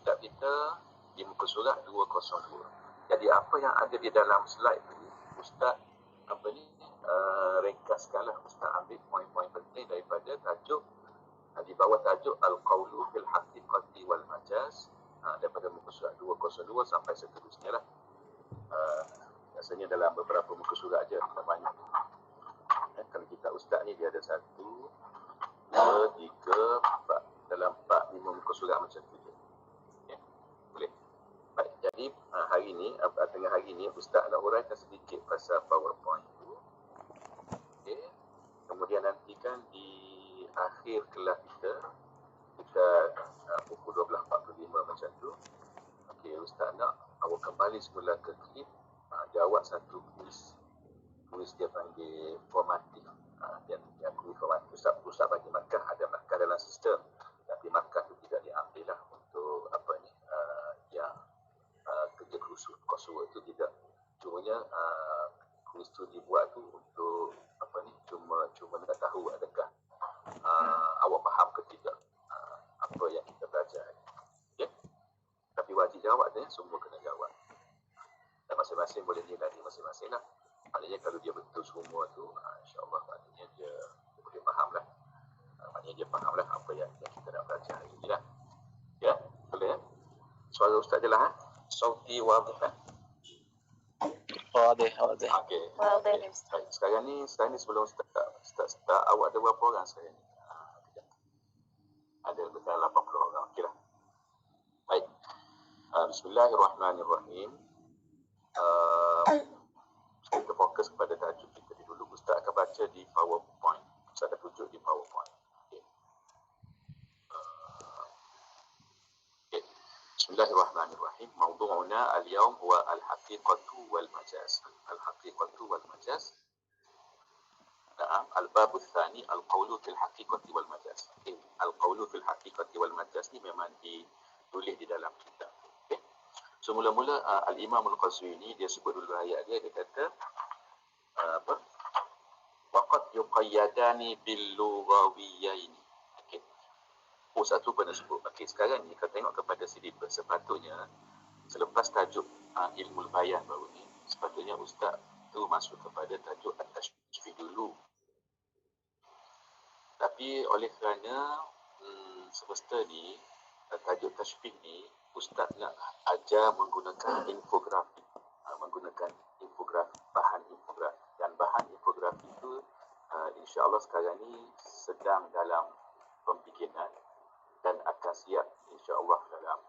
kitab kita di muka surat 202. Jadi apa yang ada di dalam slide ni, Ustaz ringkaskanlah. Ustaz ambil poin-poin penting daripada tajuk, di bawah tajuk Al-Qawlu fil Haqiqati wal Majaz, daripada muka surat 202 sampai seterusnya lah. Biasanya dalam beberapa muka surat aja, tak banyak. Kalau kita Ustaz ni dia ada 1, 2, 3, 4, dalam 4, 5 muka surat macam tu je. Okay. Boleh. Baik, jadi hari ni, tengah hari ni Ustaz nak uraikan sedikit pasal PowerPoint tu. Okay. Kemudian nanti kan di akhir kelas kita pukul 12.45 macam tu. Okey, Ustaz nak awak kembali semula ke klip, jawab satu kuis dia panggil formatif. Yang kuis formatif Ustaz bagi markah, ada markah dalam sistem, tapi markah tu tidak diambil lah untuk yang kerja coursework tu tidak. Cumanya kuis tu dibuat tu untuk cuma nak tahu adakah awak faham ke tidak apa yang kita belajar. Okay? Tapi wajib jawab dia, semua kena jawab. Dan masing-masing boleh nilai masing-masing lah. Maknanya kalau dia betul semua tu, insyaAllah maknanya dia boleh faham lah. Maknanya dia faham lah apa yang kita nak belajar hari ni lah. Ya, boleh ya? Suara Ustaz je lah. Sauti wadih lah. Wadih. Okey. Sekarang ni sebelum start, awak ada berapa orang sekarang ni? Ada lebih 80 orang. Okey lah. Baik. Bismillahirrahmanirrahim. Kita fokus kepada tajuk kita dulu. Ustaz akan baca di PowerPoint. Ustaz akan tunjuk di PowerPoint. Okey. Bismillahirrahmanirrahim. Mawdu'una al-yawm huwa al-haqiqatu wal-majaz. Al-haqiqatu wal-majaz. Al-babu tsani al-qawlu fil haqiqati wal majaz. Al-qawlu fil haqiqati wal majaz ni memang ditulis di dalam kitab. Okay. So mula-mula Al-Imam Al-Qazwini dia sebut dulu ayat dia kata waqad yuqayyadani bil lughawiyaini. Okey. Satu pernah sebut. Okey, sekarang ni kalau tengok kepada silibus, sepatutnya selepas tajuk ilmu bayan baru ni, sepatutnya Ustaz tu masuk kepada tajuk at-tashbih dulu. Tapi oleh kerana semesta ni, tajuk tashbih ni, Ustaz nak ajar menggunakan infografi. Bahan infografi. Dan bahan infografi itu insya-Allah sekarang ni sedang dalam pembikinan dan akan siap insya-Allah dalam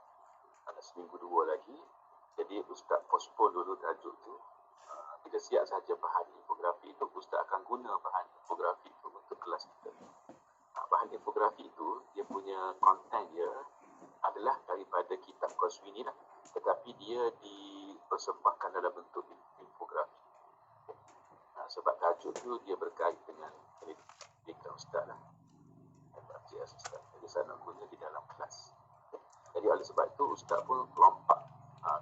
seminggu 2 lagi. Jadi Ustaz postpone dulu tajuk tu. Kita siap saja bahan infografi itu, Ustaz akan guna bahan infografi itu untuk kelas kita. Bahan infografi itu, dia punya konten dia adalah daripada kitab Qazwini lah. Tetapi dia dipersembahkan dalam bentuk infografi. Sebab tajuk tu dia berkait dengan pendidikan Ustaz lah. Jadi saya nak guna di dalam kelas. Jadi oleh sebab itu Ustaz pun lompat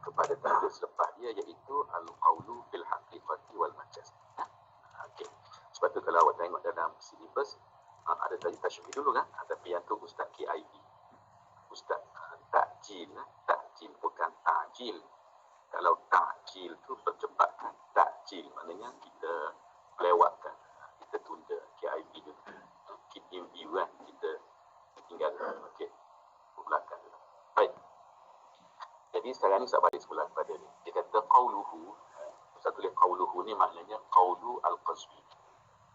kepada tajuk selepas dia, iaitu Al-Qawlu fil Haqiqati wal Majaz. Okey. Sebab tu kalau awak tengok dalam silibus, ada tajuk tashbih dulu kan, tapi yang tu Ustaz KIV. Ustaz takjil bukan ta'jil. Kalau ta'jil tu percepatkan, takjil maknanya kita melewatkan, kita tunda. KIV tu keep in view kan, kita tinggal. Okey, belakang dulu. Baik. Jadi sekarang ni saya balik semula kepada ni. Dia kata qawluhu. Ustaz tulis qawluhu ni maknanya qawlu al-Qazwini.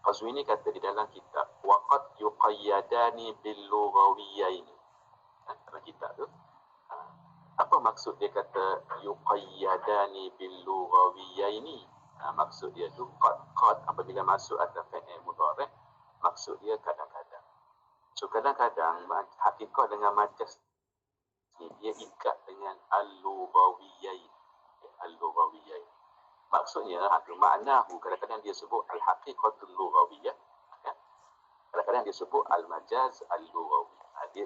Qazwini kata di dalam kitab waqad yuqayyadani bil lughawiyaini. Dalam kitab tu apa maksud dia kata yuqayyadani bil lughawiyaini? Maksud dia tu qad apabila masuk atas fi'il mudhari', maksud dia kadang-kadang. So kadang-kadang hakikat dengan majaz dia ikat dengan al-lughawiyain. Al-lughawiyain. Maksudnya, maknahu kadang-kadang dia sebut al-haqiqatul lughawiyah. Kadang-kadang dia sebut al-majaz al-lughawi.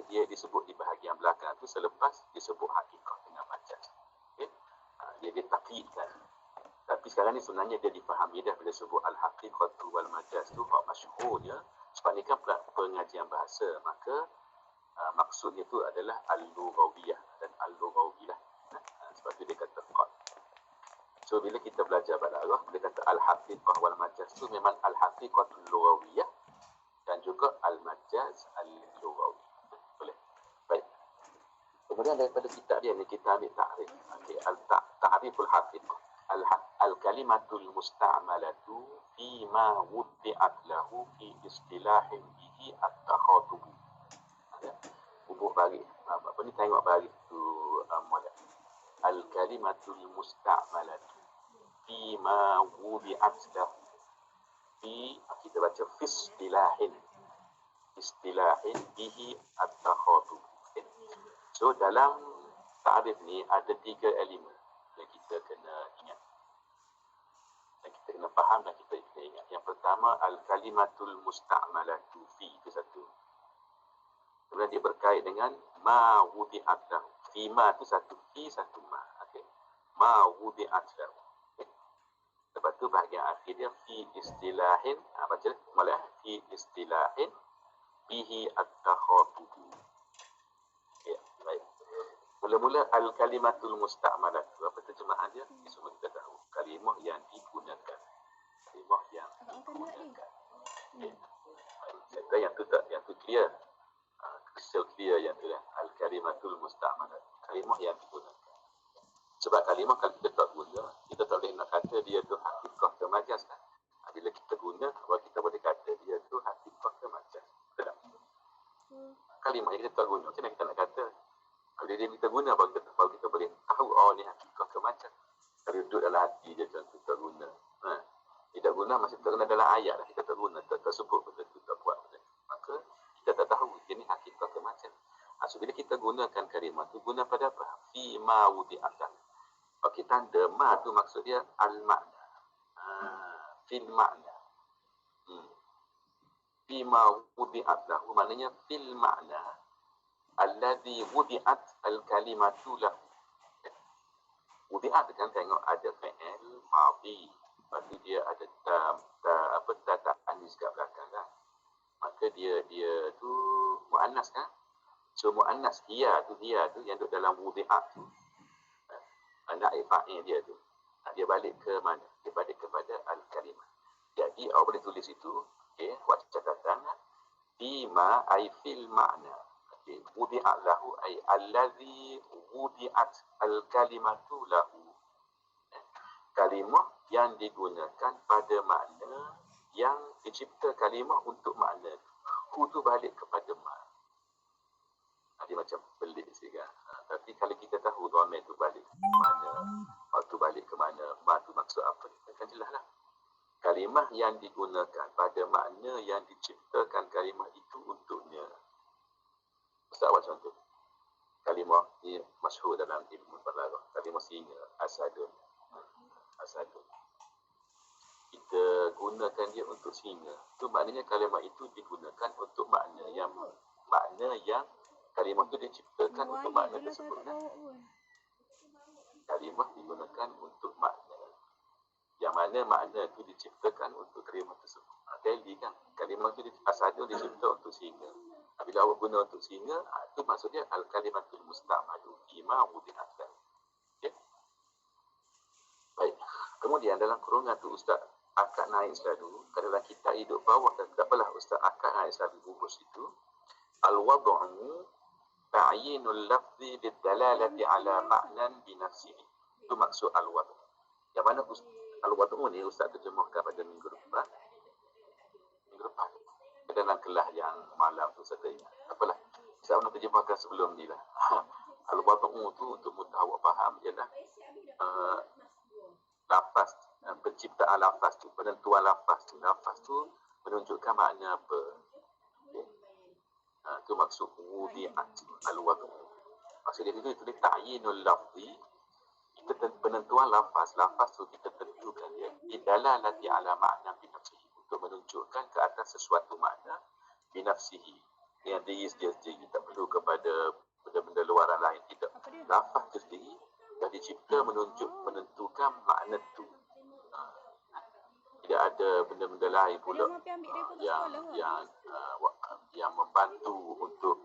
Dia disebut di bahagian belakang tu selepas disebut hakikat dengan majaz. Okay? Dia taklidkan. Tapi sekarang ni sebenarnya dia difahami dah bila sebut al-haqiqatu wal majaz tu, hak masyhur dia. Sebab ni kan pengajian bahasa, maka maksudnya itu adalah al-lughawiyah dan al-lughawiyah. Sebab itu dia kata qad. So bila kita belajar balaghah, dia kata al-haqiqah wal majaz itu memang al-haqiqatul lughawiyah dan juga al-majaz al-lughawi. Boleh. Baik. Kemudian daripada kitab dia ni kita ambil ta'rif. Okey, ta'riful haqiqah. Al-kalimatul musta'malatu fi ma wuddi'at lahu fi istilahin bihi at-takhatub. Bubuh bagi. Apa ni tengok bagi tu molek. Al-kalimatul musta'malatu fi ma wuddi'at lahu fi, kita baca fi istilahin bihi at-takhatub. So dalam ta'rif ni ada 3 elemen yang kita kena ingat. Dan kita kena faham dan kita kena ingat. Yang pertama, al-kalimatul musta'malatu fi, itu satu. Kemudian dia berkait dengan ma wudi'at lahu. Fi ma itu satu, fi satu ma. Okay. Ma wudi'at lahu. Okay. Lepas tu bahagian akhir dia fi istilahin. Baca malah fi istilahin bihi at-takhatub. Okay. Baik. Mula-mula al-kalimatul musta'malat. Apa terjemahan dia? Semua kita tahu. Kalimah yang digunakan. Kalimah yang digunakan. Okay. Saya yang tu tak, yang tu clear. Crystal clear yang tu lah. Al-kalimatul musta'malat. Kalimah yang digunakan. Sebab kalimah kalau kita tak guna, kita tak boleh nak kata dia tu hakikah ke majaz kan. Bila kita guna, kalau kita boleh kata dia tu hakikah ke majaz. Betul tak? Kalimah yang kita tak guna, macam mana kita nak kata? Kalau dia kita guna, baru kita boleh tahu, oh ni hakikah ke majaz. Kalau duduk dalam hati dia contoh tak guna. Tidak guna, masih tak guna dalam ayat lah. Kita tak guna, tak sebut betul tu, tak buat betul. Maka kita tak tahu dia ni hakikah ke majaz. So bila kita gunakan kalimah tu, guna pada apa? Fi ma wudi'at lahu. Okey, tanda ma tu maksud dia al-makna. Fil makna. Fi ma wudi'at lahu maknanya fil makna. Alladhi wudi'at al-kalimatu lahu. Wudi'at kan tengok ada fi'il madhi. Lepas tu dia ada ta anis kat belakang kan. Maka dia tu muannas kan. So muannas hiya tu yang duduk dalam wudi'at tu. Naib fa'il dia tu. Dia balik ke mana? Dia balik kepada al-kalimah. Jadi awak boleh tulis itu, okey, buat catatan. Bima ay fil ma'na. Okey, wudi'at lahu ay allazi wudi'at al-kalimatu lahu. Kalimah yang digunakan pada makna yang dicipta kalimah untuk makna. Hu tu balik kepada ma. Dia macam pelik sikit. Tapi kalau kita tahu dhamir tu balik ke mana, waktu balik ke mana, ma tu maksud apa, kan jelas lah. Kalimah yang digunakan pada makna yang diciptakan kalimah itu untuknya. Ustaz awal contoh. Kalimah ni masyhur dalam ilmu balaghah. Kalimah singa, asadun. Asadun. Kita gunakan dia untuk singa. Itu maknanya kalimah itu digunakan untuk makna yang kalimah itu diciptakan untuk makna tersebut. Kalimah digunakan untuk makna. Yang mana makna itu diciptakan untuk kalimah tersebut. Tadi kan, kalimah itu asadun dicipta untuk singa. Bila awak guna untuk singa, itu maksudnya al-kalimatul musta'malu fima wudi'at lahu. Okay? Baik. Kemudian dalam kurungan tu Ustaz akad naik selalu. Kalau dalam kita hidup bawah, tak apalah Ustaz akad naik selalu bungkus itu. Al-wad'u ta'yinul lafzi bidalalati ala ma'nan binafsihi. Itu maksud al-wad'u. Yang mana al-wad'u ni Ustaz terjemahkan pada minggu depan. Dalam kelas yang malam tu saya ingat. Apalah. Saya nak terjemahkan sebelum ni lah. Al-wad'u tu untuk mudah awak faham ialah lafaz, penciptaan lafaz tu, penentuan lafaz tu. Lafaz tu menunjukkan makna apa. Itu maksud wudi'at al-wad'u. Maksud dia itu tulis ta'yinul lafzi. Kita penentuan lafaz tu kita tentukan dia bidalalati ala ma'na binafsihi, untuk menunjukkan ke atas sesuatu makna binafsihi yang dia sendiri, tak perlu kepada benda-benda luaran lain. Tidak. Lafaz itu sendiri dah dicipta menentukan makna tu. Tidak ada benda-benda lain pula yang membantu untuk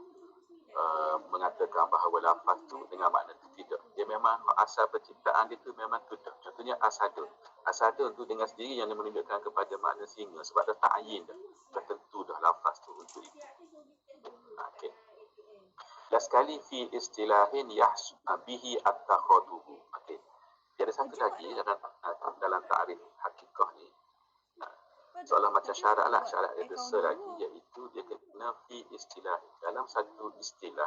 bahawa lafaz tu dengan makna tu tidak. Dia memang asal penciptaan dia tu memang tidak. Contohnya asadun. Asadun tu dengan sendiri yang menunjukkan kepada makna singa sebab dah ta'yin dah. Dah tentu dah lafaz tu untuk itu. Okey. Last kali fi istilahin bihi at-takhadubu. Okey. Dia ada satu lagi dalam ta'rif hakikah ni. Seolah macam syarat lah, syarat dia desa lagi, iaitu dia kena fi istilah. Dalam satu istilah,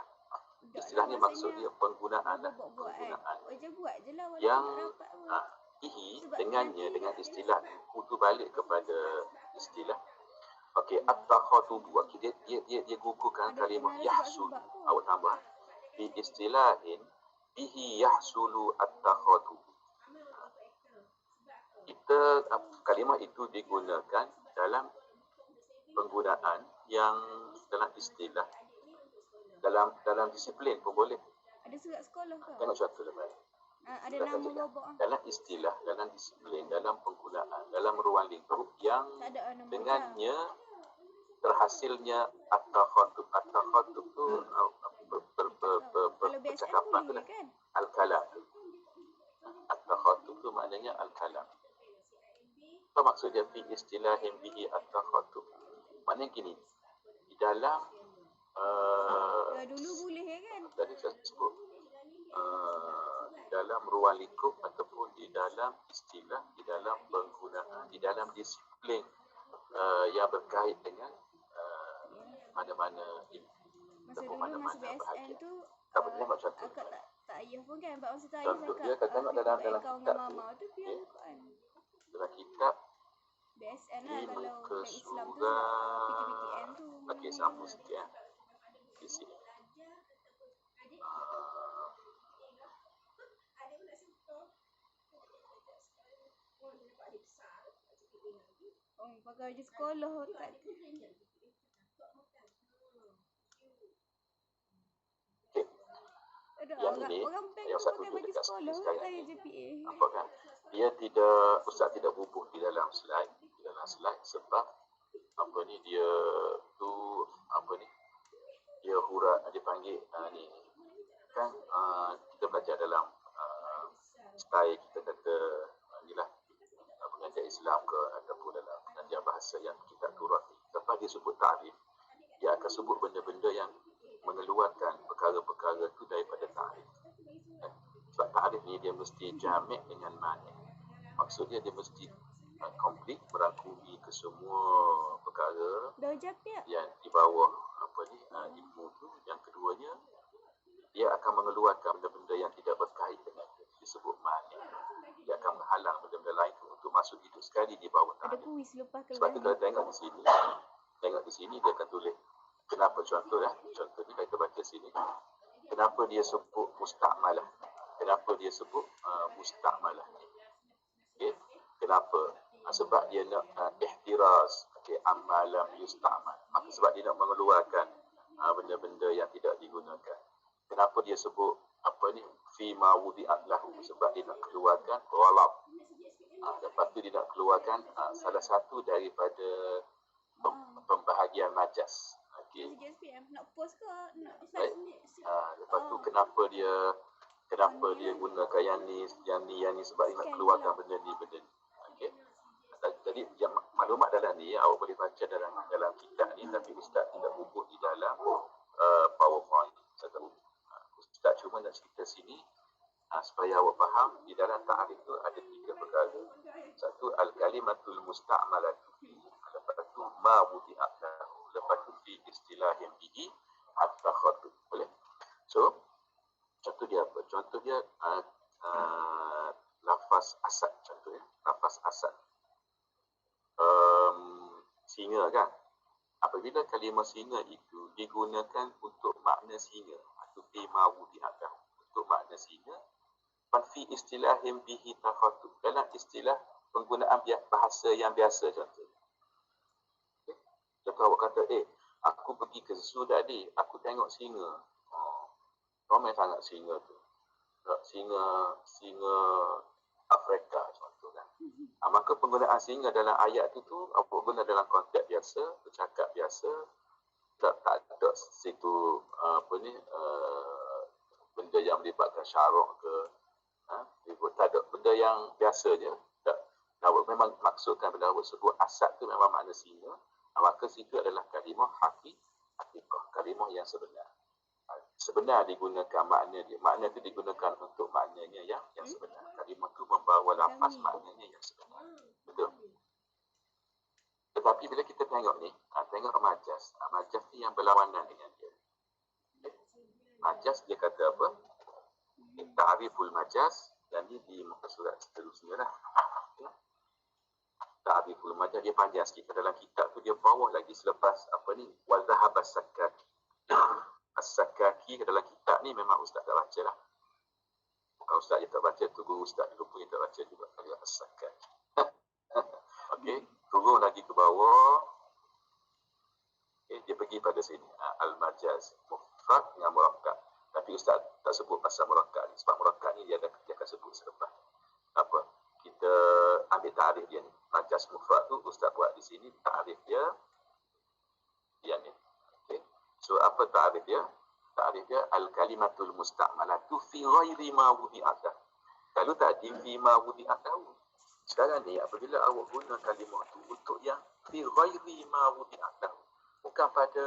istilah ni maksud dia penggunaan lah, penggunaan yang dengannya, dengan istilah itu balik kepada istilah. Okey, at-takhatubu. Okey, dia gugurkan kalimah yahsul. Awak tambah fi istilahin bihi yahsulu at-takhatubu. Kita kalimah itu digunakan dalam penggunaan yang dalam istilah, dalam disiplin pun boleh. Ada surat sekolah ke? Tengok contoh lepas. Ada nama babak. Dalam istilah, dalam disiplin, dalam penggunaan, dalam ruang lingkup yang dengannya terhasilnya at-takhatub. At-takhatub tu percakapan tu lah. Al-kalam. At-takhatub tu maknanya al-kalam. Apa maksud dia fi istilahin bihi at-takhatub? Maknanya gini, di dalam dulu boleh kan? Tadi saya sebut di dalam ruang lingkup ataupun di dalam istilah, di dalam penggunaan, di dalam disiplin yang berkait dengan mana-mana ilmu. Masa dulu masa BSN tu tak boleh tengok contoh. Akak tak ayah pun kan. Masa tu ayah Contoh cakap dia kata tengok dalam kau kitab dengan mama tu biar kan. Dalam kitab BSN lah kalau ke Islam tu surah PTPTN tu. Okey, sambung sikit ya. Di sini. Oh, pakai baju sekolah tak. Yang ini, yang saya tunjuk dekat sini sekarang ni, nampak kan? Dia tidak, Ustaz tidak bubuh di dalam slide, sebab apa ni, dia tu apa ni, dia huruf, dia panggil ni kan, kita belajar dalam style kita kata inilah pengajian Islam ke ataupun dalam pengajian bahasa yang kita turut ni, lepas dia sebut ta'rif, dia akan sebut benda-benda yang mengeluarkan perkara-perkara tu daripada ta'rif. Sebab ta'rif ni dia mesti jamak dengan mani. Maksud dia mesti komplit, merangkumi ke semua perkara yang di bawah apa ni ilmu tu. Yang keduanya, dia akan mengeluarkan benda-benda yang tidak berkait dengan dia, disebut mani. Dia akan menghalang benda-benda lain tu untuk masuk hidup sekali di bawah ta'rif. Sebab tu kalau tengok di sini dia akan tulis kenapa, contoh ni kita baca sini, kenapa dia sebut musta'malah, kenapa dia sebut musta'malah. Okay? Kenapa? Sebab dia nak ihtiraz, amalam yusta'mal. Maka sebab dia nak mengeluarkan benda-benda yang tidak digunakan. Kenapa dia sebut apa ni, fi ma wudi'at lahu, sebab dia nak keluarkan ghalab. Lepas tu dia nak keluarkan salah satu daripada pembahagian majas. Okay. Nak post ke? Lepas tu kenapa dia gunakan yang ni sebab dia nak keluarkan benda ni. Okey. Jadi yang maklumat dalam ni awak boleh baca dalam kitab ni, tapi Ustaz tidak bubuh di dalam PowerPoint. Ustaz cuma nak cerita sini supaya awak faham di dalam ta'rif tu ada 3 perkara. Satu, al-kalimatul musta'malatu, lepas tu ma wudi'at lahu, lepas tu fi istilahin bihi at-takhatub. Boleh? So, contoh dia apa? Contoh dia lafaz asad. Contohnya lafaz asad. Singa kan? Apabila kalimah singa itu digunakan untuk makna singa, atau fi ma wudi'at lahu, untuk makna singa, fan fi istilahin bihi takhatub, dalam istilah penggunaan bahasa yang biasa. Contoh awak kata, aku pergi ke zoo tadi, aku tengok singa. Ramai sangat singa tu. Singa Afrika contoh kan. Maka penggunaan singa dalam ayat tu awak guna dalam konteks biasa, bercakap biasa, tak ada situ apa ni benda yang melibatkan syarok ke, tak ada benda yang biasa je. Memang maksudkan benda tersebut asal tu memang makna singa, maka situ adalah kalimah hakikah, kalimah yang sebenar. Sebenar digunakan makna dia. Makna itu digunakan untuk maknanya yang sebenar. Kalimah itu membawa lapas maknanya yang sebenar. Betul. Tetapi bila kita tengok ni, tengok majas. Majas ni yang berlawanan dengan dia. Majas dia kata apa? Ta'riful majas. Dan ni di muka surat seterusnya lah. Ta'riful majas dia panjang sikit. Dalam kitab tu dia bawah lagi selepas apa ni? Wa dhahaba as-sakaki. As-sakaki dalam kitab ni memang ustaz tak baca lah. Bukan ustaz je tak baca, tu guru ustaz dulu pun yang tak baca juga. Kali as-sakaki. Okey, turun lagi ke bawah. Dia pergi pada sini. Al-majaz mufrad dengan murakkab. Tapi ustaz tak sebut pasal murakkab ni. Sebab murakkab ni dia akan sebut selepas. Apa? Kita ambil ta'rif dia ni. Majaz mufrad tu ustaz buat di sini. Ta'rif dia yang ni. So apa ta'rif dia? Ta'rif dia al-kalimatul musta'malatu fi ghairi ma wudi'atah. Kalau tadi fi ma wudi'atah. Sekarang ni apabila awak guna kalimah tu untuk yang fi ghairi ma wudi'atah, bukan pada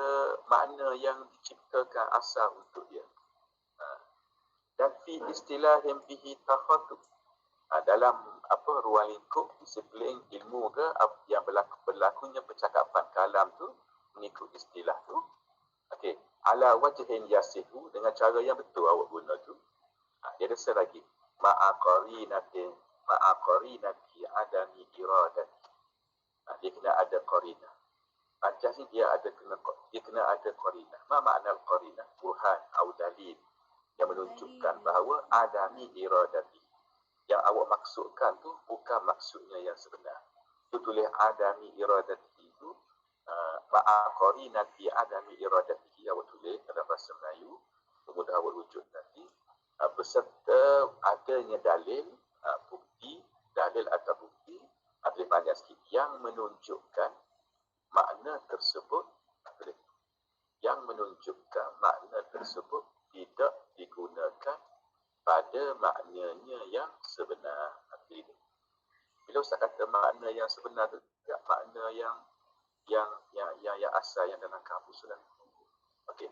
makna yang diciptakan asal untuk dia. Dan fi istilahim bihi takhatub. Dalam apa ruang lingkup disiplin ilmu ke yang berlakunya percakapan kalam tu mengikut istilah tu. Okey, ala wajhin yasihu, dengan cara yang betul awak guna tu. Dia ada lagi ma'aqarinati adami iradati. Dia kena ada qarinah. Majas ni dia kena ada qarinah. Ma makna qarinah? Burhan atau dalil yang menunjukkan bahawa adami iradati. Yang awak maksudkan tu bukan maksudnya yang sebenar. Tu tulis adami iradati itu ma'aqarinati adami iradatihi, awak tulis dalam bahasa Melayu, kemudian awak rujuk nanti beserta adanya dalil, bukti, dalil atau bukti, ada banyak sikit yang menunjukkan makna tersebut, yang menunjukkan makna tersebut tidak digunakan pada maknanya yang sebenar. Bila Ustaz kata makna yang sebenar tu tidak makna yang asal yang dalam kamus sudah. Okey.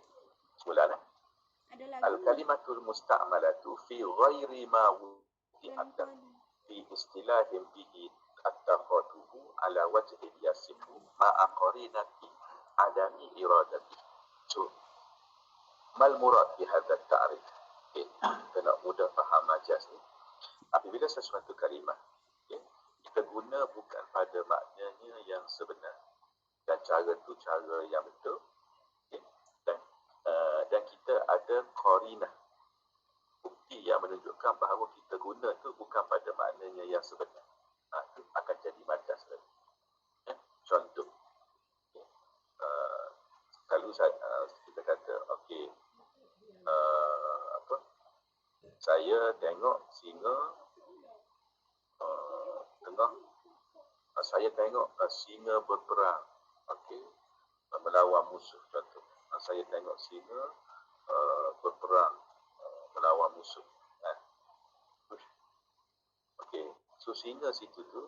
Semula al-kalimatul musta'malatu fi ghairi ma wudi'at fi istilahim bihi at-takhatubu ala wajhi yasifu ma'a qarinati adami iradati. So, mal murad bi hadha at-ta'rif. Kena mudah faham majaz ni. Apabila sesuatu kalimah kita guna bukan pada maknanya yang sebenar, dan cara tu cara yang betul, dan kita ada qarinah, bukti yang menunjukkan bahawa kita guna tu bukan pada maknanya yang sebenar, itu akan jadi majaz lagi. Contoh, kalau kita kata okey, saya tengok singa tengah, saya tengok singa berperang, okey, melawan musuh. Contoh, saya tengok singa berperang melawan musuh. Okey, so singa situ tu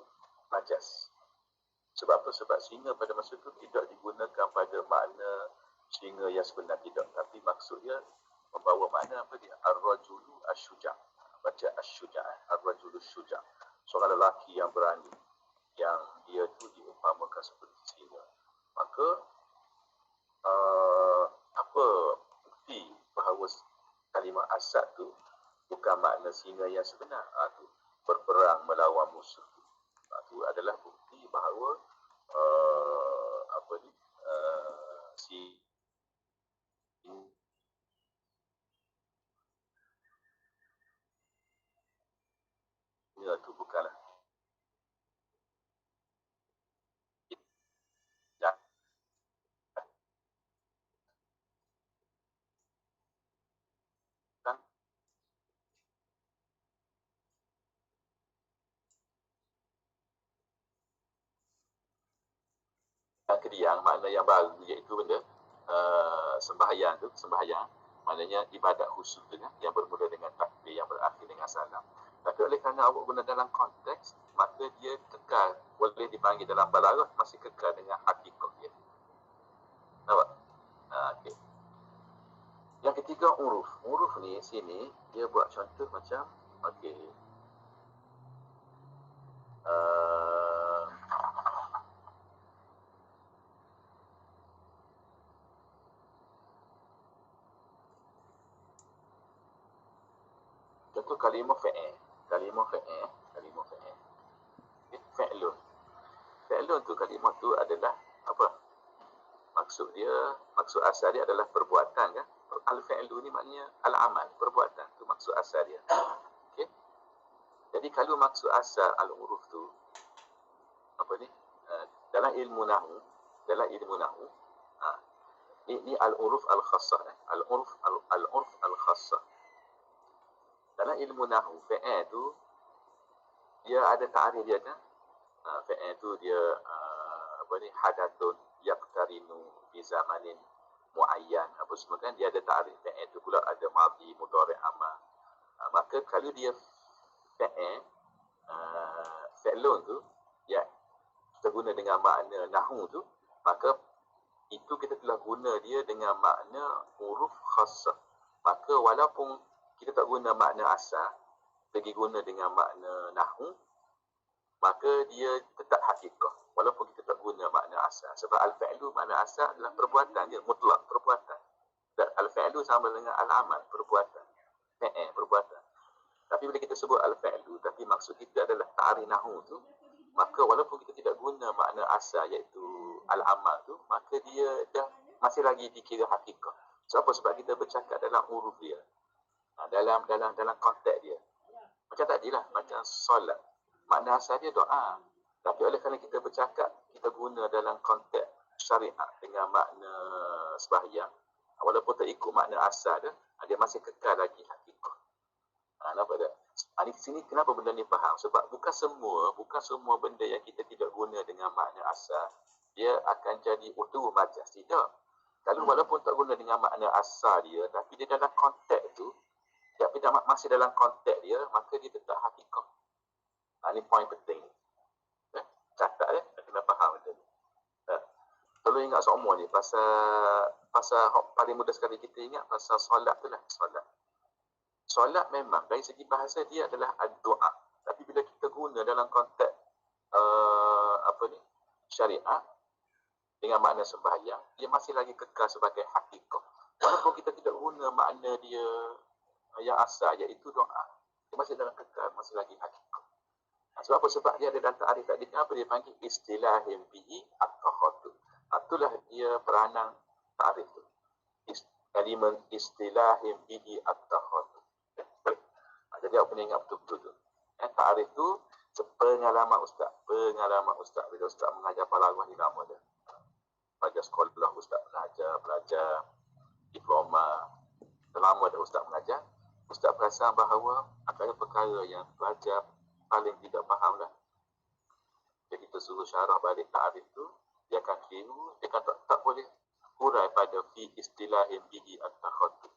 majaz. Sebab apa? Sebab singa pada masa itu tidak digunakan pada makna singa yang sebenar, tidak. Tapi maksudnya membawa makna apa dia? Ar-rajulu asy-syuja'. Baca asy-syuja'. Ar-rajulu asy-syuja'. Seorang lelaki yang berani, yang dia tu diumpamakan seperti singa. Maka apa bukti bahawa kalimah asad tu bukan makna singa yang sebenar? Tu berperang melawan musuh. Itu adalah bukti bahawa singa itu bukanlah kediang, makna yang baru, iaitu benda sembahyang tu, sembahyang maknanya ibadat khusus dengan yang bermula Tapi oleh kerana awak guna dalam konteks, maka dia kekal, boleh dipanggil dalam balaghah, masih kekal dengan hakikat dia. Nampak? Okey. Yang ketiga, uruf. Uruf ni sini dia buat contoh macam okey. Contoh kalimah fa'il. Kalimah fa'il. Fa'ilun. Fa'ilun tu kalimah tu adalah apa? Maksud asal dia adalah perbuatan kan? Al-fa'lu ni maknanya al-amal, perbuatan. Tu maksud asal dia. Okey. Jadi kalau maksud asal al-uruf tu apa ni? Dalam ilmu nahwu, ini al-uruf al-khassah. Al-uruf al-khassah. Dalam ilmu nahwu, fa'il tu dia ada ta'rif dia kan? Fa'il tu dia hadathun yaqtarinu fi zamanin muayyan, apa semua kan, dia ada ta'rif. Fa'il tu pula ada madhi, mudhari', amar. Maka kalau dia fa'ilun tu ya kita guna dengan makna nahwu tu, maka itu kita telah guna dia dengan makna huruf khassah. Maka walaupun kita tak guna makna asal, pergi guna dengan makna nahwu, maka dia tetap hakikah walaupun kita tak guna makna asal. Sebab al-fa'lu makna asal adalah perbuatan dia, mutlak perbuatan. Dan al-fa'lu sama dengan al-amal, perbuatan. Perbuatan. Tapi bila kita sebut al-fa'lu, tapi maksud kita adalah ta'rif nahwu tu, maka walaupun kita tidak guna makna asal iaitu al-amal tu, maka dia dah masih lagi dikira hakikah. Sebab apa? Sebab kita bercakap dalam huruf dia. Dalam konteks dia. Macam tadilah, macam solat. Makna asal dia doa. Tapi oleh kerana kita bercakap, kita guna dalam konteks syariat dengan makna sembahyang, walaupun tak ikut makna asal dia masih kekal lagi hakikah. Nampak tak? Di sini kenapa benda ni faham? Sebab bukan semua benda yang kita tidak guna dengan makna asal, dia akan jadi utuh majas. Tidak. Kalau walaupun tak guna dengan makna asal dia, tapi dia dalam konteks tu, tapi masih dalam konteks dia, maka dia tetap hakikah. Ini poin penting. Catat kena faham benda ni. Kalau ingat semua ni, pasal paling mudah sekali kita ingat pasal solat tu lah. Solat memang dari segi bahasa dia adalah doa. Tapi bila kita guna dalam konteks syariat dengan makna sembahyang, dia masih lagi kekal sebagai hakikah. Walaupun kita tidak guna makna dia yang asal iaitu doa, dia masih dalam kekal, masih lagi hakikah. Sebab apa? Sebab dia ada dalam ta'rif tadi, kenapa dia panggil istilahim bihi at-takhatu. Itulah dia peranan ta'rif tu. Kalimat istilahim bihi at-takhatu. Jadi apa ni ingat betul-betul tu. Ta'rif tu pengalaman ustaz. Bila ustaz mengajar balaghah ni lama dah. Belajar sekolah ustaz belajar diploma. Lama dah ustaz mengajar. Ustaz perasan bahawa ada perkara yang pelajar paling tidak faham lah. Jadi kita suruh syarah balik ta'rif tu, dia akan keliru, dia akan tak boleh hurai pada fi istilahim bihi at-takhatu.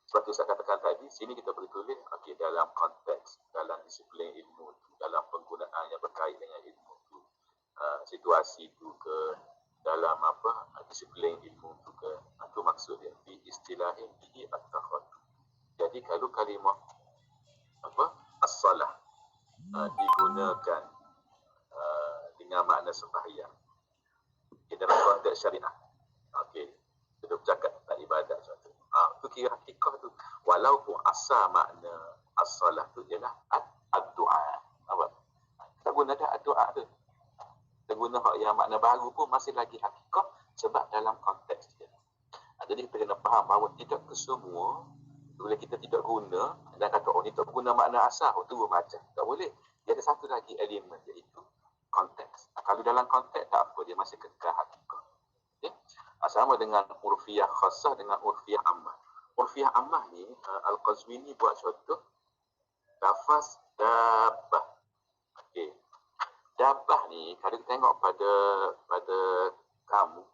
Sebab tu saya katakan tadi, sini kita boleh tulis dalam konteks, dalam disiplin ilmu tu, dalam penggunaan yang berkait dengan ilmu tu, situasi tu ke, dalam disiplin ilmu tu ke, itu maksud dia fi istilahim bihi at-takhatu. Jadi kalau kalimah as-salah digunakan dengan makna sembahyang dalam konteks syariah, kita bercakap tentang ibadat contoh, itu kira hakikah tu, walaupun asal makna as-salah tu ialah ad-du'a. Kita guna dah ad-du'a tu, kita guna yang makna baru pun masih lagi hakikah sebab dalam konteks dia. Jadi kita kena faham bahawa tidak kesemua bila kita tidak guna dan kata ni tak guna makna asal, tu macam tak boleh. Dia ada satu lagi elemen iaitu konteks. Kalau dalam konteks tak apa, dia masih kekal hakikah. Sama dengan urfiyah khassah dengan urfiyah ammah. Urfiyah ammah ni Al-Qazwini buat contoh lafaz dabbah. Dabbah ni kalau kita tengok pada kamu,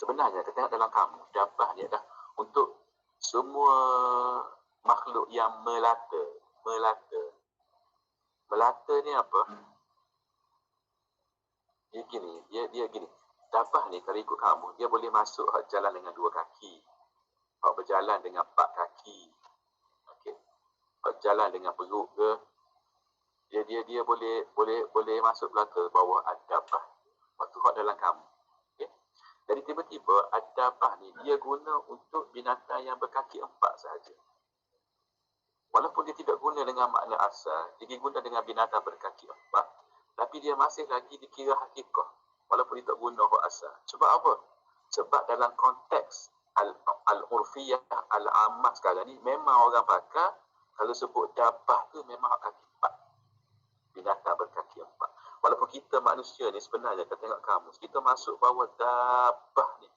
Sebenarnya kita tengok dalam kamus, dabbah ni adalah untuk semua makhluk yang melata. Melata ni apa? Dia gini. Dabbah ni kalau ikut kamus, dia boleh masuk jalan dengan 2 kaki. Berjalan dengan 4 kaki. Okey. Jalan dengan perut ke, dia boleh masuk belakang bawah ad-dabbah. Waktu hak dalam kamu. Okay? Jadi tiba-tiba ad-dabbah ni dia guna untuk binatang yang berkaki 4 sahaja. Walaupun dia tidak guna dengan makna asal, dia guna dengan binatang berkaki 4, tapi dia masih lagi dikira hakikah. Walaupun dia tak guna hak asal. Sebab apa? Sebab dalam konteks al-urfiyah, al-ammah sekarang ni, memang orang pakar kalau sebut dabbah tu memang kaki 4. Binatang berkaki 4. Walaupun kita manusia ni sebenarnya, kita tengok kamus, kita masuk bawah dabbah ni.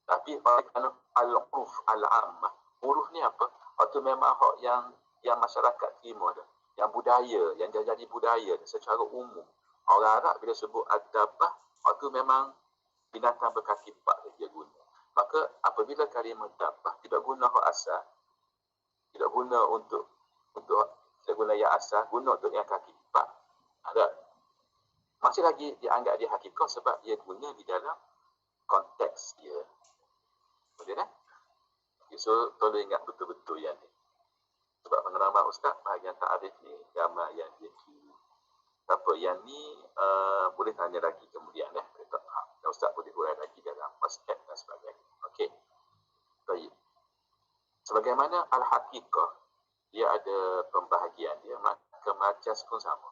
Tapi pada al-urf, al-ammah, uruf ni apa? Waktu memang hak yang masyarakat terima dah. Yang budaya, yang jadi budaya secara umum. Orang Arab bila sebut ad-dabbah, waktu memang binatang berkaki 4 dia guna. Maka apabila kalimah dabbah tidak guna hak asal, tidak guna untuk tidak guna yang asal, guna untuk yang kaki 4. Ada. Masih lagi dianggap dia hakikah sebab dia guna di dalam konteks dia. Boleh tak? Okay, so tolong ingat betul-betul yang ni. Sebab pengalaman Ustaz, bahagian ta'arif ni, gambar yang dia kiri. Apa, yang ni boleh tanya lagi kemudian. Dan Ustaz boleh urai lagi dalam WhatsApp dan sebagainya. Okey. Baik. Sebagaimana al-haqiqah, dia ada pembahagian dia, maka majaz pun sama.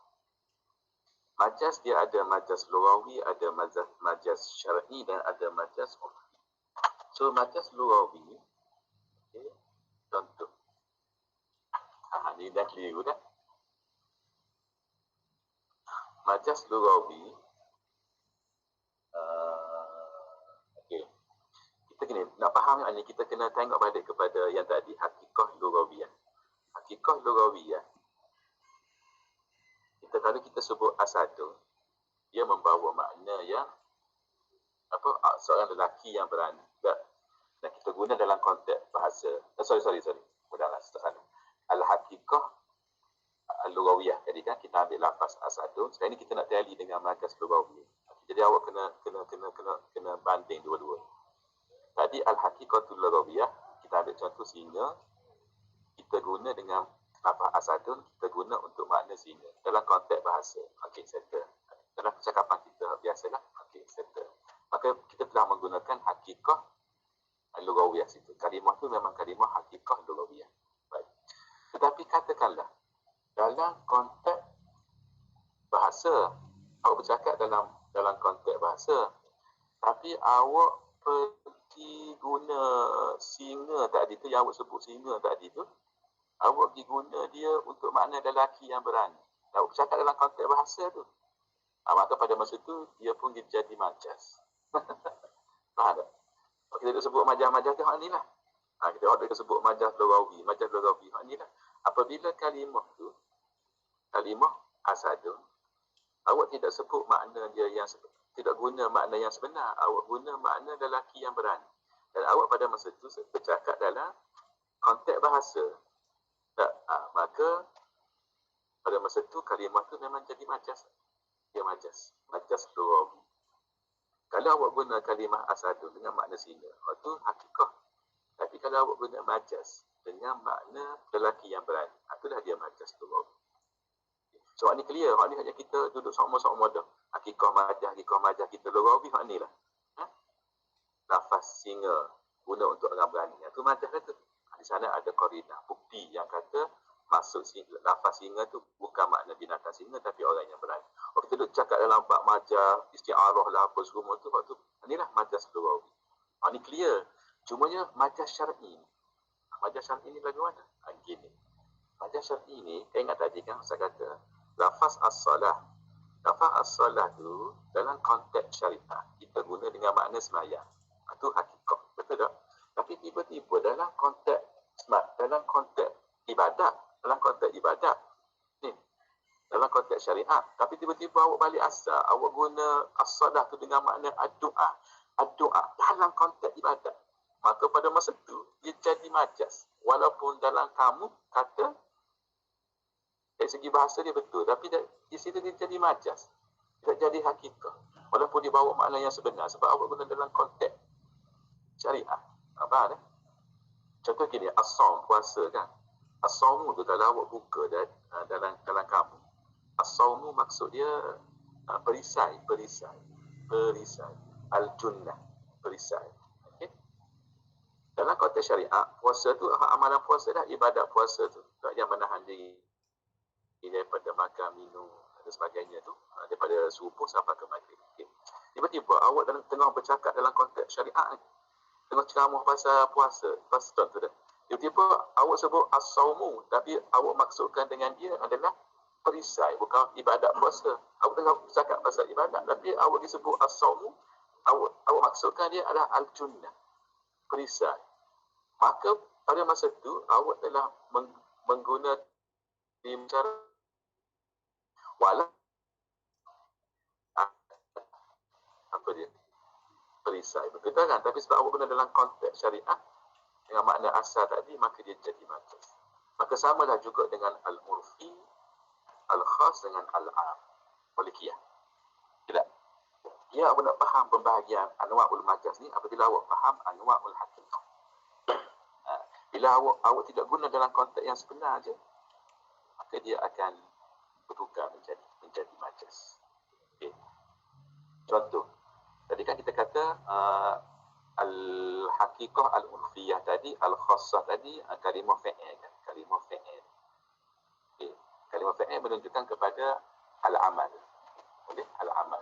Majaz dia ada majaz lugawi, ada majaz syar'i dan ada majaz urfi. So majaz lugawi, okay, contoh. Ni dah keliru dah. Majaz lugawi, okay. Kita kena nak faham ni, kita kena tengok balik kepada yang tadi, hakikah lugawiyah. Hakikah lugawiyah, kalau kita sebut asadun, dia membawa makna yang apa, seorang lelaki yang berani. Dan kita guna dalam konteks bahasa. Sorry. Mudahlah, salah. Al-haqiqah al-lugawiyah. Jadi kan kita ambil lafaz asadun. Sekarang ni kita nak tally dengan majaz lugawi. Jadi awak kena banding dua-dua. Tadi al-haqiqatul lugawiyah, kita ambil contoh singa. Kita guna dengan lafaz asadun, kita guna untuk makna singa dalam konteks bahasa. Okey, settle. Dalam percakapan kita biasalah. Okey, settle. Maka kita telah menggunakan hakikah lugawiyah situ. Kalimah tu memang kalimah hakikah lugawiyah. Baik. Tetapi katakanlah dalam konteks bahasa, awak bercakap dalam konteks bahasa, tapi awak pergi guna singa tadi tu, yang awak sebut singa tadi tu, awak pergi guna dia untuk makna lelaki yang berani. Awak bercakap dalam konteks bahasa tu. Maka pada masa tu, dia pun jadi majaz. Faham tak? Kita nak sebut majaz-majaz tu hak ni lah. Kita nak sebut majaz lugawi, hak ni lah. Apabila kalimah tu, kalimah asadun, awak tidak sebut makna dia yang tidak guna makna yang sebenar. Awak guna makna lelaki yang berani. Dan awak pada masa tu bercakap dalam konteks bahasa. Tak, maka pada masa tu kalimah tu memang jadi majaz. Dia majaz lugawi. Kalau awak guna kalimah asadun dengan makna singa, itu hakikah. Tapi kalau awak guna majaz dengan makna lelaki yang berani, itulah dia majaz lugawi. So, ni clear. Hak ni hanya kita duduk sama-sama dah. Hakikah majaz kita lugawi, hak ni lah. Lafaz singa guna untuk orang berani. Itu majaz tu. Di sana ada qarinah, bukti yang kata maksud lafaz singa tu bukan makna binatang singa, tapi orang yang berani. Kalau kita duduk cakap dalam bab majaz, isti'arah lah, apa semua tu, waktu inilah majaz lugawi. Ini clear. Cumanya majaz syar'i. Majaz syar'i ni bagaimana? Gini. Majaz syar'i ni, ingat tadi kan saya kata, lafaz as-salah. Lafaz as-salah tu dalam konteks syariah kita guna dengan makna semayang. Itu hakikah. Betul tak? Tapi tiba-tiba dalam konteks ibadat, ni, dalam konteks syariat, tapi tiba-tiba awak balik asal, awak guna as-salah tu dengan makna ad-du'a. doa dalam konteks ibadat. Maka pada masa itu dia jadi majas. Walaupun dalam kamu kata dari segi bahasa dia betul, tapi di situ dia jadi majas. Tidak jadi hakikat. Walaupun dia bawa makna yang sebenar. Sebab awak guna dalam konteks syariah. Faham tak? Contoh gini, as-sawm, puasa kan. As-sawmu tu kalau awak buka dalam kamu. As-sawmu maksud dia perisai. Al-junnah, perisai. Okay? Dalam konteks syariah, puasa tu, amalan puasa dah, ibadat puasa tu. Yang menahan diri daripada makan, minum dan sebagainya tu, daripada subuh sampai ke maghrib. Okay. Tiba-tiba awak tengah bercakap dalam konteks syariah ni, tengah ceramah pasal puasa, pasal contoh dah. Tiba-tiba awak sebut as-sawmu, tapi awak maksudkan dengan dia adalah perisai, bukan ibadat puasa. Awak tengah bercakap pasal ibadat, tapi awak disebut as-sawmu, awak maksudkan dia adalah al-junnah, perisai. Maka pada masa itu awak telah menggunakan cara walau apa dia? Perisai. Betul kan? Tapi sebab awak guna dalam konteks syariah dengan makna asal tadi, maka dia jadi majas. Maka samalah juga dengan al-urfi, al-khas dengan al-am. Malikiyah. Tidak. Ya, awak nak faham pembahagian anwa'ul majas ni apabila awak faham anwa'ul haqiqah. Bila awak tidak guna dalam konteks yang sebenar saja, maka dia akan bertukar menjadi majas. Okay. Contoh, tadi kan kita kata al-haqiqah al-urfiyah tadi, al-khassah tadi, kalimah fa'il kan? Kalimah fa'il. Okay. Kalimah fa'il menunjukkan kepada al-amal. Boleh? Al-amal.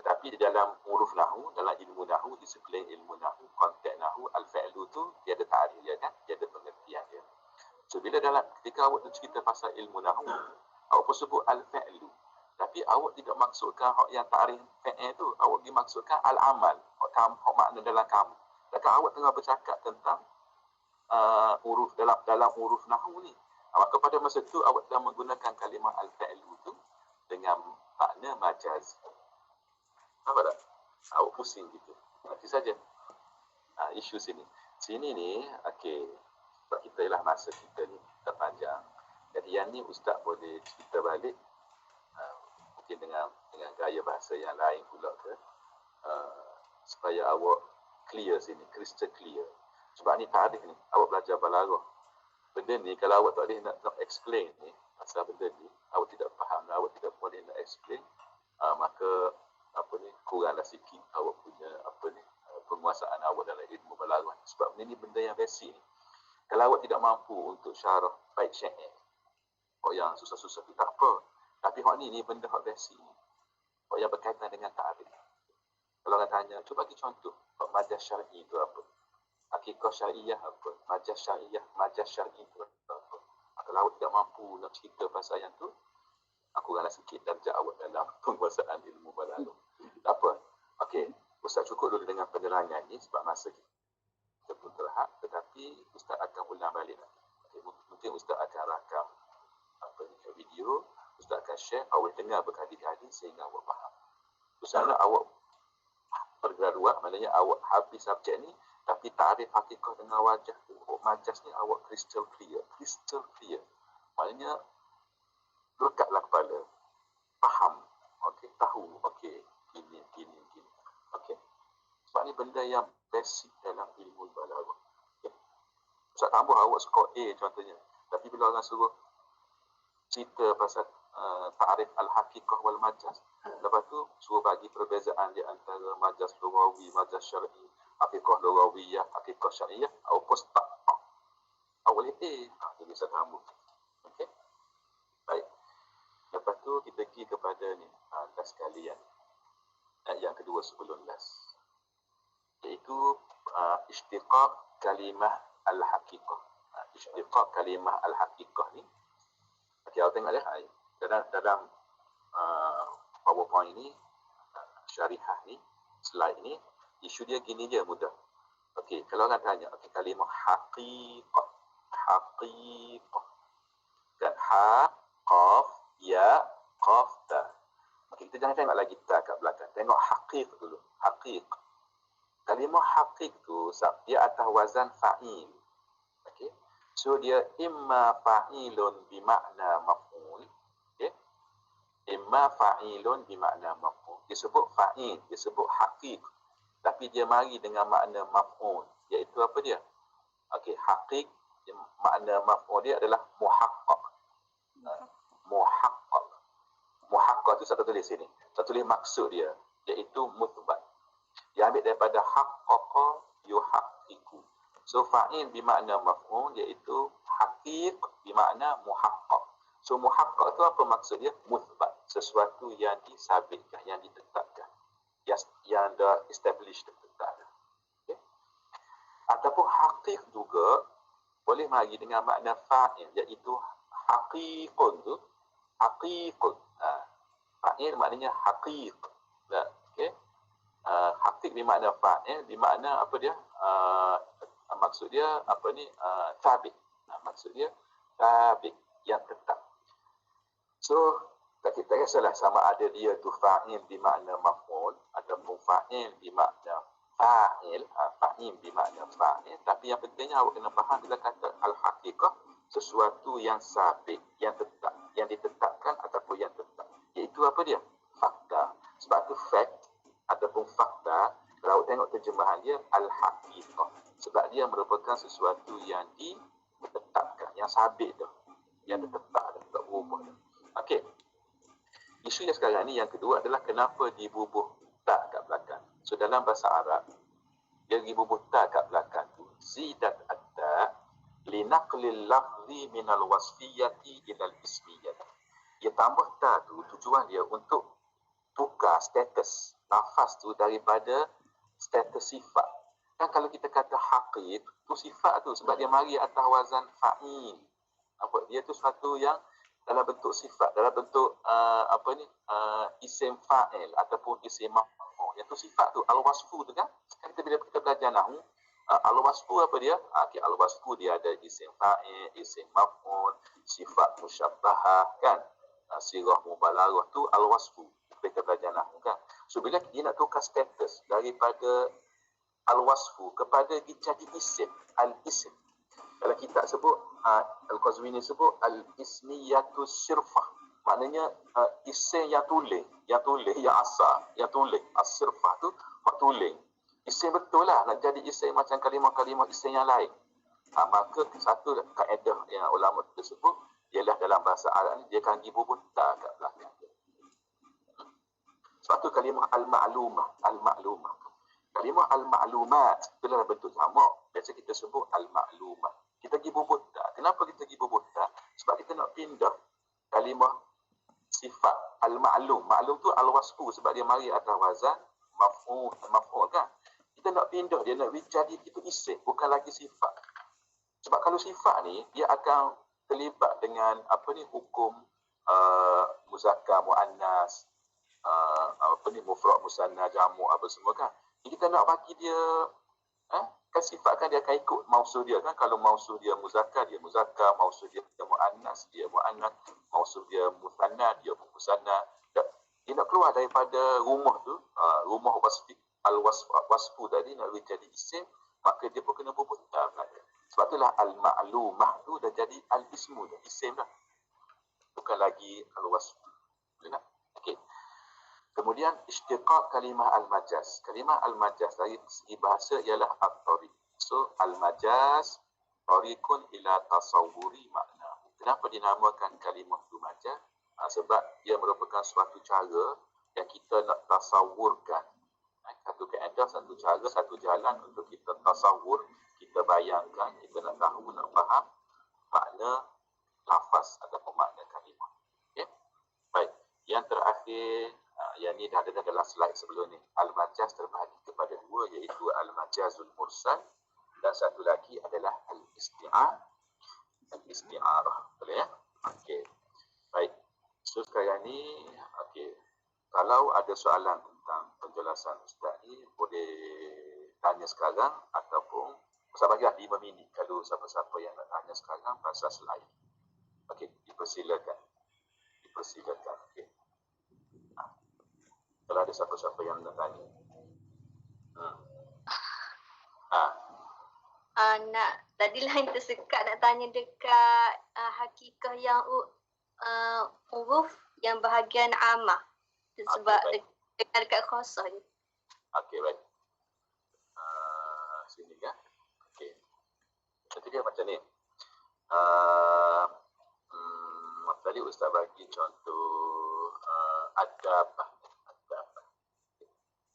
Tetapi di dalam huruf nahu, dalam ilmu nahu, disiplin ilmu nahu, konteks nahu, al-fa'lu tu dia ada ta'rif dia kan? Dia ada pengertian dia. So bila ketika awak tu cerita pasal ilmu nahu, awak pun sebut al-fa'lu. Tapi awak tidak maksudkan yang ta'rif fa'il tu, awak dimaksudkan al-amal. Hak makna dalam kamu. Dan awak tengah bercakap tentang huruf dalam huruf nahu ni. Maka pada masa tu awak telah menggunakan kalimah al-fa'lu tu dengan makna majaz. Apa tak? Awak pusing gitu. Nanti saja. Isu sini. Sini ni, okey. Sebab kita ialah masa kita ni terpanjang. Jadi yang ni Ustaz boleh cerita balik. Mungkin dengan gaya bahasa yang lain pula ke. Supaya awak clear sini. Crystal clear. Sebab ni tarikh ni. Awak belajar balaghah. Benda ni kalau awak tak boleh nak explain ni. Pasal benda ni. Awak tidak faham. Awak tidak boleh nak explain. Maka kuranglah sikit awak punya penguasaan awak dalam ilmu balaghah. Sebab ini benda yang basic ni. Kalau awak tidak mampu untuk syarah baik syair, yang susah-susah tu tak apa. Tapi hak ni benda hak basic ni. Hak yang berkaitan dengan ta'rif. Kalau orang tanya, cuba bagi contoh, majaz syar'i itu apa? Hakikat syariah apa? Majaz syar'i itu apa? Kalau awak tidak mampu nak cerita pasal yang tu, aku kuranglah sikit darjah awak dalam penguasaan ilmu balaghah. Tak apa. Okey, Ustaz cukup dulu dengan penerangan ni sebab masa kita pun terhad, tetapi Ustaz akan ulang balik nanti. Okay, mungkin Ustaz akan rakam video, Ustaz akan share, awak dengar berkali-kali sehingga awak faham. Ustaz nak awak bergraduat, maknanya awak habis subjek ni, tapi tarikh hakikat dengan wajah majas ni awak crystal clear. Maknanya lekatlah kepala, faham, okey, tahu, okey, gini. Okey. Sebab ni benda yang basic dalam ilmu balaghah. Okay. Ustaz tambah awak skor A contohnya. Tapi bila orang suruh cerita pasal ta'rif al-haqiqah wal majaz, lepas tu suruh bagi perbezaan di antara majaz lughawi, majaz syar'i, haqiqah lughawiyah, haqiqah syar'iyah, awak pun tak. Awak boleh A. Jadi saya tambah. Okey. Baik. Lepas tu kita pergi kepada ni, last kalian. Yang kedua sebelum last. Iaitu istiqaq kalimah al-haqiqah. Istiqaq kalimah al-haqiqah ni. Okey, awak tengok lihat dalam PowerPoint ni, syarihah ni, slide ni, isu dia gini je mudah. Okey, kalau orang tanya, okey, kalimah haqiqah. Dan ha, qaf, ya, qaf, ta. Okey, kita jangan tengok lagi ta kat belakang. Tengok haqiq dulu. Haqiq. kalimah haqiq tu dia atas wazan fa'il. Okey. So dia imma fa'ilun bimakna maf'ul. Okey. Imma fa'ilun bimakna maf'ul. Disebut fa'il, disebut haqiq. Tapi dia mari dengan makna maf'ul. Iaitu apa dia? Okey, haqiq makna maf'ul dia adalah muhaqqaq. Muhaqqaq. Muhaqqaq tu saya tulis sini. Saya tulis maksud dia iaitu muthbat. Dia ambil daripada haqqaqa yuhaqqiqu. So fa'il bermakna maf'ul iaitu haqiq bermakna muhaqqaq. So muhaqqaq tu apa maksud dia? Muthbat, sesuatu yang disabitkan, yang ditetapkan. Yang dah established, ditetapkan. Okay? Ataupun haqiq juga boleh mari dengan makna fa'il iaitu haqiqun tu. Haqiqun. Fa'il maknanya haqiq. Okey. Haqiq bermakna fa'il, bermakna apa dia? Maksud dia apa ni? Thabit. Maksud dia thabit, yang tetap. So, kita tak kisahlah sama ada dia tu fa'il bermakna maf'ul ataupun fa'il bermakna fa'il, fa'il bermakna fa'il, tapi yang pentingnya awak kena faham bila kata al-haqiqah, sesuatu yang sabit, yang tetap, yang ditetapkan ataupun yang tetap. Iaitu apa dia? Fakta. Sebab tu fact ataupun fakta, kalau tengok terjemahan dia al-haqiqah. Sebab dia merupakan sesuatu yang ditetapkan, yang sabit tu, yang tetap, tak berubah. Okey. Isu yang sekarang ni yang kedua adalah kenapa dibubuh tak kat belakang. So dalam bahasa Arab, dia dibubuh tak kat belakang tu zidat at-ta linaqlil lafzi minal wasfiyati ilal ismiyati. Dia tambah ta tu tujuan dia untuk tukar status lafaz tu daripada status sifat. Kan kalau kita kata haqiq tu sifat tu sebab dia mari atas wazan fa'il. Apa dia tu sesuatu yang dalam bentuk sifat, dalam bentuk isim fa'il ataupun isim maf'ul. Yang tu sifat tu al-wasfu tu kan. Kita bila kita belajar nahwu, al-wasfu apa dia? Okay, al-wasfu dia ada isim fa'il, isim maf'ul, sifat musyabbahah kan. Sirah mubalaghah tu al-wasfu. Kita belajar nahwu kan. So bila dia nak tukar status daripada al-wasfu kepada jadi isim, al-isim. Kalau kita sebut Al-Qazwini sebut al-ismiyatu sirfah. Maknanya isim yang tulis, yang asal, yang tulis. As-sirfah tu hak tulis. Isim betul lah nak jadi isim macam kalimah-kalimah isim yang lain. Maka satu kaedah yang ulama tersebut ialah dalam bahasa Arab ni dia akan dibubuh ta kat belakang. Sebab tu kalimah al-ma'lumah, al-ma'lumah. Kalimah al-ma'lumat itu dalam bentuk jamak. Biasa kita sebut al-ma'lumah. Kita pergi bubut tak. Kenapa kita pergi bubut tak? Sebab kita nak pindah kalimah sifat al-ma'lum. Ma'lum tu al-wasfu sebab dia mari atas wazan maf'ul kan. Kita nak pindah dia nak jadi itu isim, bukan lagi sifat. Sebab kalau sifat ni dia akan terlibat dengan hukum muzakkar muannas, mufrad musanna jamu apa semua kan. Jadi kita nak bagi dia kan sifat kan dia akan ikut mausul dia kan. Kalau mausul dia muzakkar, dia muzakkar. Mausul dia muannas, dia muannas. Mausul dia musanna, dia musanna. Dia nak keluar daripada rumah tu, rumah wasfu tadi nak jadi isim, maka dia pun kena bubut ta belakang. Sebab itulah al-ma'lumah tu dah jadi al-ismu dah, isim dah. Bukan lagi al-wasfu. Okey. Kemudian istiqaq kalimah al-majaz. Kalimah al-majaz dari segi bahasa ialah at-tariq. So al-majaz tariqun ila tasawwuri makna. Kenapa dinamakan kalimah tu majaz? Sebab dia merupakan suatu cara yang kita nak tasawurkan. Satu kaedah, satu cara, satu jalan untuk kita tasawur, kita bayangkan, kita nak tahu, nak faham makna lafaz ataupun makna kalimah. Okay? Baik. Yang terakhir, yang ni dah ada dalam slide sebelum ni. Al-majaz terbahagi kepada dua, iaitu al-majazul mursal dan satu lagi adalah al-isti'arah. Boleh ya? Okey. Baik. So sekarang ni, okey. Kalau ada soalan tentang penjelasan Ustaz ni, boleh tanya sekarang ataupun saya bagi 5 minit kalau siapa-siapa yang nak tanya sekarang pasal slide. Okey, dipersilakan. Dipersilakan. Okey. Kalau ada siapa-siapa yang nak tanya. nak tadi lain tersekat nak tanya dekat hakikah yang uruf yang bahagian amah. Sebab dekat khosah je. Okey, baik. Sini kan. Okey. Jadi dia macam ni. Tadi Ustaz bagi contoh adabah.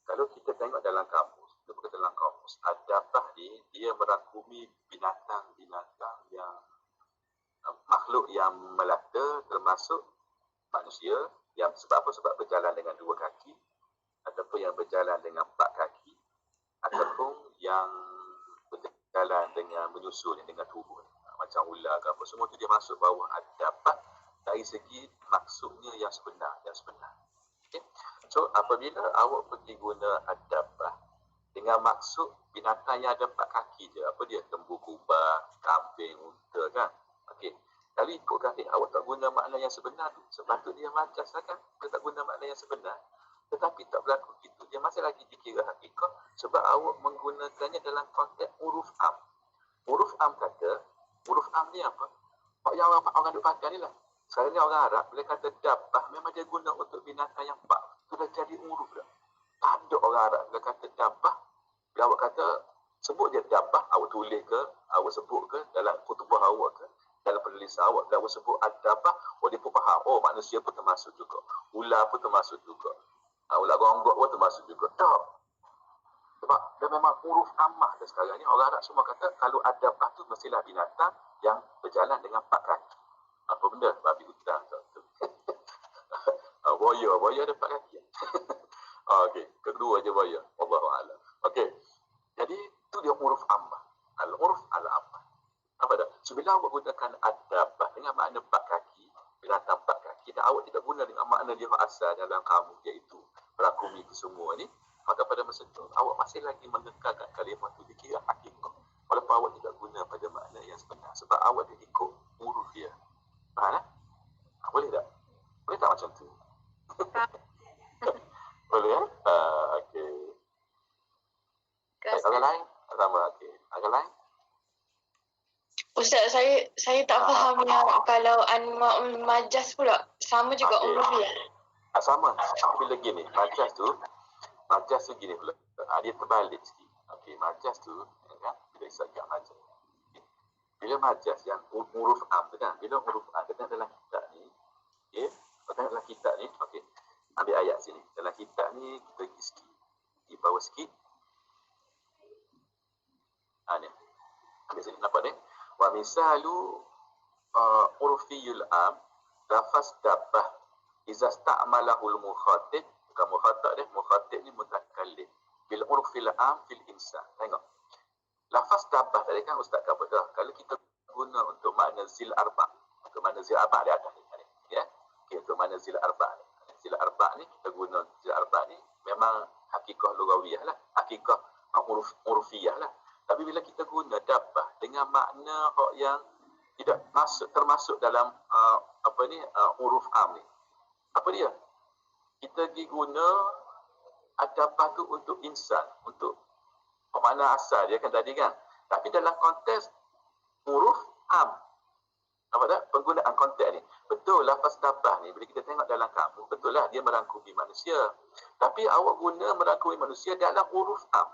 Kalau kita tengok dalam kamus, adabah ni dia merangkumi binatang-binatang yang makhluk yang melata, termasuk manusia yang sebab apa? Sebab berjalan dengan 2 kaki, ataupun yang berjalan dengan 4 kaki, ataupun yang berjalan dengan menyusul dengan tubuh, macam ular ke apa, semua tu dia masuk bawah adabah dari segi maksudnya yang sebenar. Okay. So apabila awak pergi guna adabah dengan maksud binatang yang ada 4 kaki je, apa dia, lembu kubah, kambing, unta kan. Okey. Kalau ikutkan awak tak guna makna yang sebenar tu, sebab tu dia majas lah kan. Dia tak guna makna yang sebenar. Tetapi tak berlaku gitu. Dia masih lagi dikira hakikah sebab awak menggunakannya dalam konteks huruf am. Huruf am ni apa? Yang orang duk pakai ni lah. Sekarang ni orang Arab bila kata dabah memang dia guna untuk binatang yang 4. Itu dah jadi huruf dah. Tak ada orang Arab bila kata dabah, bila awak kata sebut je dabah, awak tulis ke, awak sebut ke dalam khutbah awak ke, dalam penulisan awak, bila awak sebut ad-dabah, dia pun faham. Oh, manusia pun termasuk juga. Ular pun termasuk juga. Ular gonggok pun termasuk juga. Tak. Sebab dia memang huruf ammah dah sekarang ni. Orang Arab semua kata kalau ad-dabah tu mestilah binatang yang berjalan dengan 4 kaki. Apa benda? Babi hutan. Buaya ada 4 kaki. Okey, kedua je buaya. Wallahualam. Okey. Jadi tu dia huruf ammah. Al-huruf al-ammah. Apa dah? So, bila awak gunakan adabah dengan makna 4 kaki, binatang 4 kaki, dan awak tidak guna dengan makna dia asal dalam kamus, iaitu merakumi semua ni, maka pada masa itu awak masih lagi mengekalkan kalimah itu dikira hakikah. Walaupun awak tidak guna pada makna yang sebenar. Sebab awak dia ikut huruf dia. Faham tak? Boleh tak? Boleh tak macam tu? Boleh ya? Okey. Agak lain? Sama, okey. Agak lain? Ustaz, saya tak faham yang kalau anwa'ul majas pula sama juga uruf dia. Sama. Bila gini, majas tu gini pula. Dia terbalik sikit. Okey, majas tu kan, bila isagak majas. Bila majas yang huruf am tu kan, bila huruf am tu dalam kitab ni, okey, dalam kitab ni, okey. Ambil ayat sini. Dalam kitab ni kita pergi sikit. Di bawah sikit. Ni. Ambil sini, nampak ni? Wa misalu urfiyul am lafaz dabbah iza sta'malahul mukhatib, bukan mukhatib ni mutakallim bil urfil am fil insan. Tengok lafaz dabbah tadi kan Ustaz kata dah, kalau kita guna untuk makna zil arba', untuk makna zil arba' di atas ni ya. Okey, untuk makna zil arba' zil arba' ni kita guna zil arba' ni memang hakikah lughawiyah lah, hakikah urfiyah lah. Tapi bila kita guna dabbah dengan makna yang tidak termasuk dalam huruf am ni, apa dia? Kita pergi guna dabbah tu untuk insan, untuk makna asal dia kan tadi kan. Tapi dalam konteks huruf am, apa tak? Penggunaan konteks ni. Betul lafaz dabbah ni bila kita tengok dalam kamus, betul lah dia merangkumi manusia. Tapi awak guna merangkumi manusia dalam huruf am.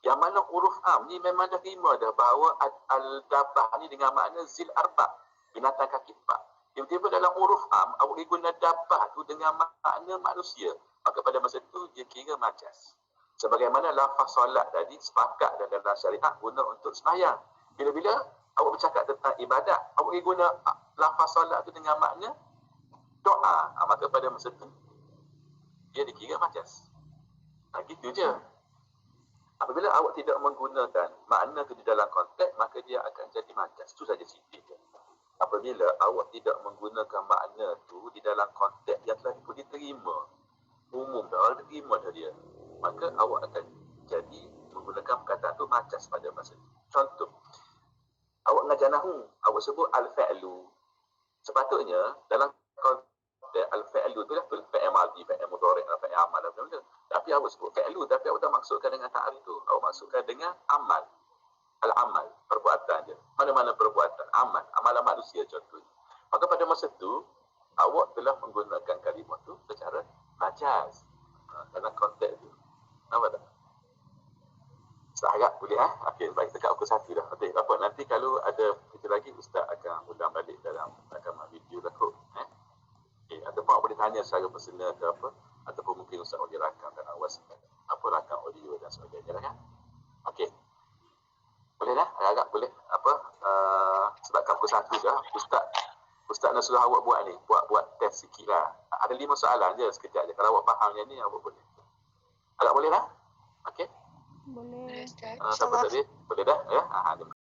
Yang mana huruf am ni memang dah terima dah bahawa al-dabbah ni dengan makna zil arba', binatang kaki 4. Tiba-tiba dalam huruf am, awak guna dabbah tu dengan makna manusia. Maka pada masa itu dia kira majas. Sebagaimana lafaz solat tadi sepakat dalam syariat guna untuk sembahyang. Bila-bila awak bercakap tentang ibadat, awak guna lafaz solat tu dengan makna doa. Maka pada masa itu dia dikira majas. Gitu je. Apabila awak tidak menggunakan makna itu di dalam konteks, maka dia akan jadi majas. Itu saja sifat. Apabila awak tidak menggunakan makna itu di dalam konteks yang telah diterima, umum dah diterima dah dia, maka awak akan jadi menggunakan perkataan itu majas pada masa itu. Contoh, awak mengajar nahu, awak sebut al-fa'lu. Sepatutnya dalam konteks al-fa'lu tu lah, fa'il madhi, fa'il mudhari', fa'il amal, benda-benda. Tapi awak sebut fa'lu, tapi awak tak maksudkan dengan ta'arif tu. Awak maksudkan dengan amal. Al-amal, perbuatan je. Mana-mana perbuatan, amal, amalan manusia contohnya. Maka pada masa tu, awak telah menggunakan kalimah tu secara majaz. Dalam konteks tu. Nampak tak? Seharap boleh Okey, baik dekat pukul 1 dah. Okey, apa nanti kalau ada itu lagi Ustaz akan ulang balik dalam rakaman video lah kot. Okey, ataupun awak boleh tanya secara personal ke apa, ataupun mungkin Ustaz boleh rakamkan awas apa rakam audio dan sebagainya lah kan. Okey. Boleh dah, agak boleh apa sebab kat pukul 1 dah Ustaz nak suruh awak buat ni, buat test sikit lah. Ada 5 soalan je sekejap je. Kalau awak faham yang ni awak boleh. Agak boleh dah? Okey. Boleh. Siapa tadi? Boleh dah ya? Terima